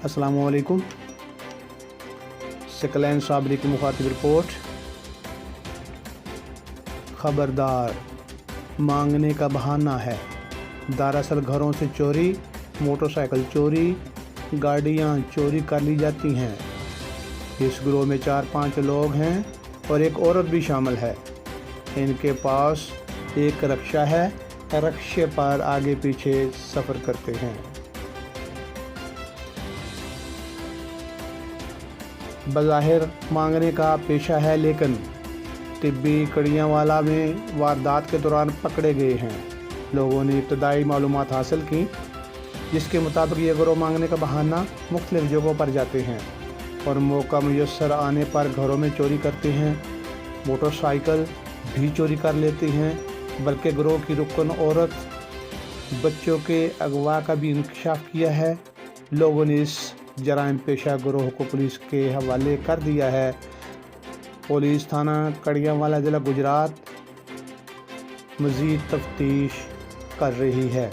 अस्सलामुअलैकुम। सकलैन साबरी की मुखातिब रिपोर्ट। खबरदार, मांगने का बहाना है। दरअसल घरों से चोरी, मोटरसाइकिल चोरी, गाड़ियां चोरी कर ली जाती हैं। इस गिरोह में 4-5 लोग हैं और एक औरत भी शामिल है। इनके पास एक रिक्शा है, रिक्शे पर आगे पीछे सफ़र करते हैं। बज़ाहिर मांगने का पेशा है, लेकिन तिब्बी कड़ियांवाला में वारदात के दौरान पकड़े गए हैं। लोगों ने इब्तदाई मालूमात हासिल की, जिसके मुताबिक ये गिरोह मांगने का बहाना मुख्तलिफ जगहों पर जाते हैं और मौका मुयस्सर आने पर घरों में चोरी करते हैं। मोटरसाइकिल भी चोरी कर लेते हैं, बल्कि गिरोह की रुकन औरत बच्चों के अगवा का भी इंकशाफ किया है। लोगों ने इस जराइम पेशा गिरोह को पुलिस के हवाले कर दिया है। पुलिस थाना कड़ियांवाला, ज़िला गुजरात मज़ीद तफ्तीश कर रही है।